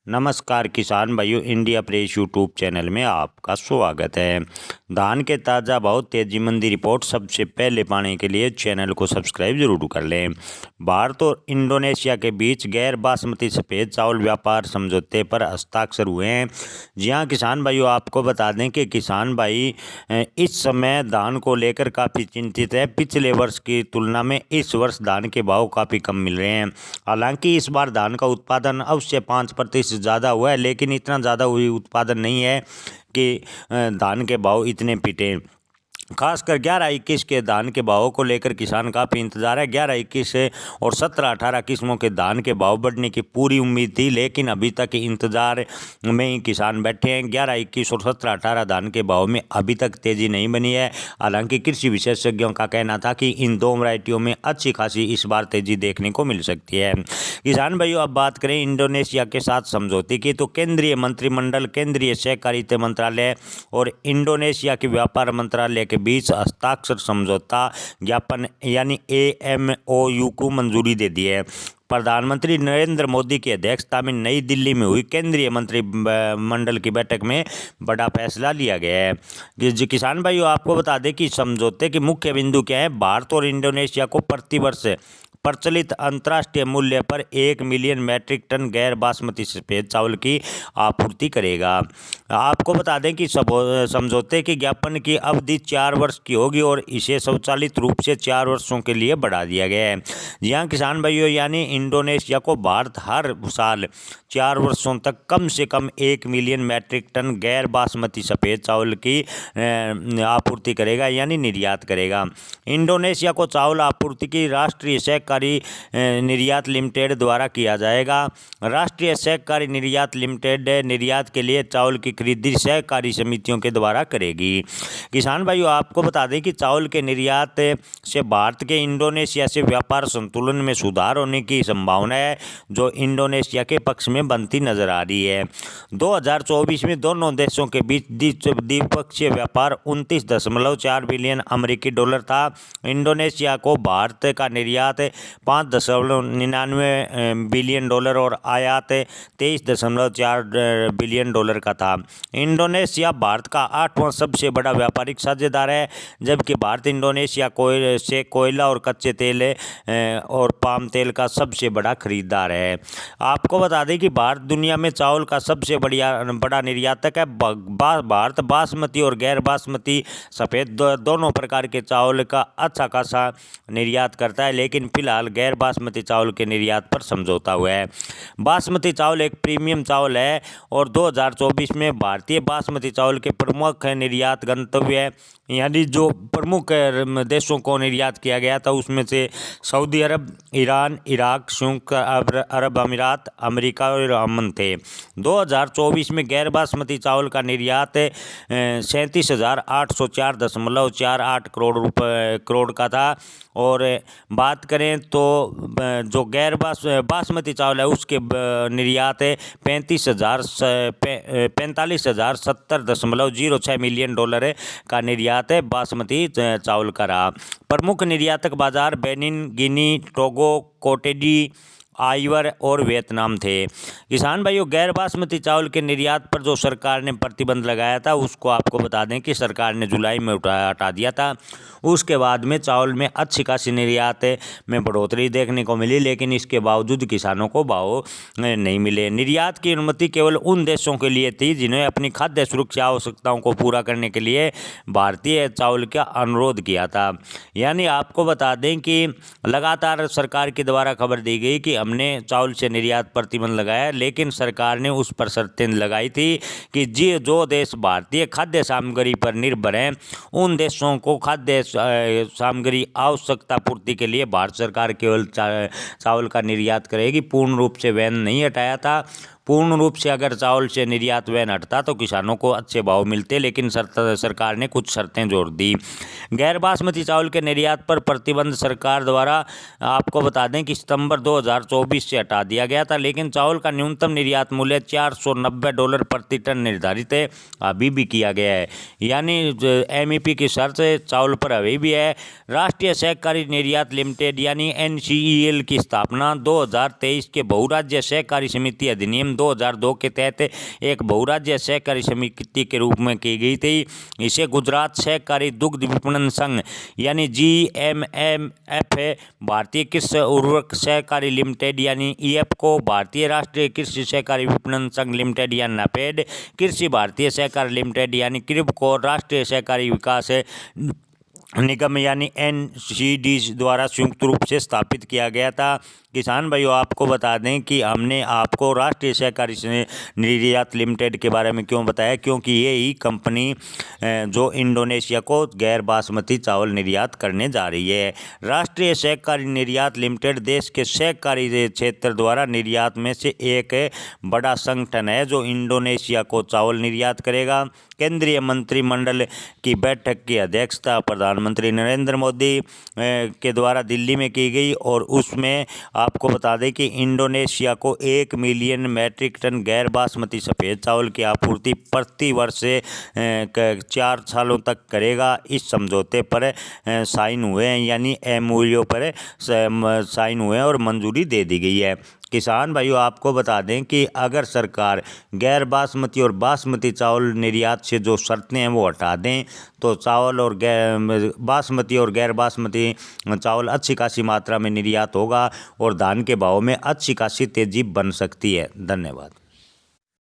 नमस्कार किसान भाइयों, इंडिया प्रेस यूट्यूब चैनल में आपका स्वागत है। धान के ताज़ा भाव तेजी मंदी रिपोर्ट सबसे पहले पाने के लिए चैनल को सब्सक्राइब जरूर कर लें। भारत और इंडोनेशिया के बीच गैर बासमती सफ़ेद चावल व्यापार समझौते पर हस्ताक्षर हुए हैं। जी हाँ किसान भाइयों, आपको बता दें कि किसान भाई इस समय धान को लेकर काफ़ी चिंतित है। पिछले वर्ष की तुलना में इस वर्ष धान के भाव काफ़ी कम मिल रहे हैं। हालांकि इस बार धान का उत्पादन अवश्य 5% ज़्यादा हुआ है, लेकिन इतना ज़्यादा हुई उत्पादन नहीं है कि धान के भाव इतने पिटे। खासकर 11-21 के धान के भावों को लेकर किसान काफ़ी इंतजार है। 11-21 और 17-18 किस्मों के धान के भाव बढ़ने की पूरी उम्मीद थी, लेकिन अभी तक इंतजार में ही किसान बैठे हैं। 11-21 और 17-18 धान के भाव में अभी तक तेज़ी नहीं बनी है। हालांकि कृषि विशेषज्ञों का कहना था कि इन दो वैरायटियों में अच्छी खासी इस बार तेज़ी देखने को मिल सकती है। किसान भाइयों, अब बात करें इंडोनेशिया के साथ समझौते की, तो केंद्रीय मंत्रिमंडल, केंद्रीय सहकारिता मंत्रालय और इंडोनेशिया के व्यापार मंत्रालय के बीच हस्ताक्षर समझौता ज्ञापन यानी AMOU को मंजूरी दे दी है। प्रधानमंत्री नरेंद्र मोदी की अध्यक्षता में नई दिल्ली में हुई केंद्रीय मंत्रिमंडल की बैठक में बड़ा फैसला लिया गया है। किसान भाइयों, आपको बता दें कि समझौते के मुख्य बिंदु क्या है। भारत और इंडोनेशिया को प्रतिवर्ष प्रचलित अंतर्राष्ट्रीय मूल्य पर 1 मिलियन मैट्रिक टन गैर बासमती सफ़ेद चावल की आपूर्ति करेगा। आपको बता दें कि समझौते के ज्ञापन की अवधि 4 वर्ष की होगी और इसे स्वचालित रूप से 4 वर्षों के लिए बढ़ा दिया गया है। जी हाँ किसान भाइयों, यानी इंडोनेशिया को भारत हर साल 4 वर्षों तक कम से कम 1 मिलियन मैट्रिक टन गैर बासमती सफ़ेद चावल की आपूर्ति करेगा, यानी निर्यात करेगा। इंडोनेशिया को चावल आपूर्ति की राष्ट्रीय सहकारी निर्यात लिमिटेड द्वारा किया जाएगा। राष्ट्रीय सहकारी निर्यात लिमिटेड निर्यात के लिए चावल की खरीदी सहकारी समितियों के द्वारा करेगी। किसान भाइयों, आपको बता दें कि चावल के निर्यात से भारत के इंडोनेशिया से व्यापार संतुलन में सुधार होने की संभावना है, जो इंडोनेशिया के पक्ष में बनती नजर आ रही है। 2024 में दोनों देशों के बीच द्विपक्षीय व्यापार 29.4 बिलियन अमेरिकी डॉलर था। इंडोनेशिया को भारत का निर्यात 5.99 बिलियन डॉलर और आयात 23.4 बिलियन डॉलर का था। इंडोनेशिया भारत का 8वां सबसे बड़ा व्यापारिक साझेदार है, जबकि भारत इंडोनेशिया से कोयला और कच्चे तेल और पाम तेल का सबसे बड़ा खरीदार है। आपको बता दें कि भारत दुनिया में चावल का सबसे बड़ा निर्यातक है। भारत बासमती और गैर बासमती सफ़ेद दोनों प्रकार के चावल का अच्छा खासा निर्यात करता है, लेकिन फिलहाल गैर बासमती चावल के निर्यात पर समझौता हुआ है। बासमती चावल एक प्रीमियम चावल है और 2024 में भारतीय बासमती चावल के प्रमुख निर्यात गंतव्य है, यानी जो प्रमुख देशों को निर्यात किया गया था उसमें से सऊदी अरब, ईरान, इराक, संयुक्त अरब अमीरात, अमेरिका और अमन थे। 2024 में गैर बासमती चावल का निर्यात 37,804.48 करोड़ का था। और बात करें तो जो गैर बासमती चावल है उसके निर्यात 45,070.06 मिलियन डॉलर का निर्यात है बासमती चावल का रहा। प्रमुख निर्यातक बाजार बेनिन, गिनी, टोगो, कोटेडी, आइवर और वियतनाम थे। किसान भाइयों, गैर बासमती चावल के निर्यात पर जो सरकार ने प्रतिबंध लगाया था उसको आपको बता दें कि सरकार ने जुलाई में हटा दिया था। उसके बाद में चावल में अच्छी खासी निर्यात में बढ़ोतरी देखने को मिली, लेकिन इसके बावजूद किसानों को भाव नहीं मिले। निर्यात की अनुमति केवल उन देशों के लिए थी जिन्हें अपनी खाद्य सुरक्षा आवश्यकताओं को पूरा करने के लिए भारतीय चावल का अनुरोध किया था। यानी आपको बता दें कि लगातार सरकार के द्वारा खबर दी गई कि हमने चावल से निर्यात प्रतिबंध लगाया, लेकिन सरकार ने उस पर शर्तें लगाई थी कि जो देश भारतीय खाद्य सामग्री पर निर्भर हैं उन देशों को खाद्य सामग्री आवश्यकता पूर्ति के लिए भारत सरकार केवल चावल का निर्यात करेगी। पूर्ण रूप से बैन नहीं हटाया था। पूर्ण रूप से अगर चावल से निर्यात बैन हटता तो किसानों को अच्छे भाव मिलते, लेकिन सरकार ने कुछ शर्तें जोड़ दी। गैर बासमती चावल के निर्यात पर प्रतिबंध सरकार द्वारा आपको बता दें कि सितंबर 2024 से हटा दिया गया था, लेकिन चावल का न्यूनतम निर्यात मूल्य $490 प्रति टन निर्धारित है, अभी भी किया गया है। यानी MEP की शर्त चावल पर अभी भी है। राष्ट्रीय सहकारी निर्यात लिमिटेड यानी NCEL की स्थापना 2023 के बहुराज्य सहकारी समिति अधिनियम अधिनियम 2002 के तहत एक बहुराज्य सहकारी समिति के रूप में की गई थी। इसे गुजरात सहकारी दुग्ध विपणन संघ यानी GMMF, भारतीय कृषि उर्वरक सहकारी लिमिटेड यानी EFCO, भारतीय राष्ट्रीय कृषि सहकारी विपणन संघ लिमिटेड या नाफेड, कृषि भारतीय सहकारी लिमिटेड यानी क्रिबको, राष्ट्रीय सहकारी विकास निगम यानी NCD द्वारा संयुक्त रूप से स्थापित किया गया था। किसान भाइयों, आपको बता दें कि हमने आपको राष्ट्रीय सहकारी निर्यात लिमिटेड के बारे में क्यों बताया, क्योंकि ये ही कंपनी जो इंडोनेशिया को गैर बासमती चावल निर्यात करने जा रही है। राष्ट्रीय सहकारी निर्यात लिमिटेड देश के सहकारी क्षेत्र द्वारा निर्यात में से एक बड़ा संगठन है जो इंडोनेशिया को चावल निर्यात करेगा। केंद्रीय मंत्रिमंडल की बैठक की अध्यक्षता प्रधानमंत्री नरेंद्र मोदी के द्वारा दिल्ली में की गई और उसमें आपको बता दें कि इंडोनेशिया को 1 मिलियन मैट्रिक टन गैर बासमती सफ़ेद चावल की आपूर्ति प्रति वर्ष से 4 सालों तक करेगा। इस समझौते पर साइन हुए हैं, यानी MOU पर साइन हुए हैं और मंजूरी दे दी गई है। किसान भाइयों, आपको बता दें कि अगर सरकार गैर बासमती और बासमती चावल निर्यात से जो शर्तें हैं वो हटा दें तो चावल और बासमती और गैर बासमती चावल अच्छी खासी मात्रा में निर्यात होगा और धान के भाव में अच्छी खासी तेजी बन सकती है। धन्यवाद।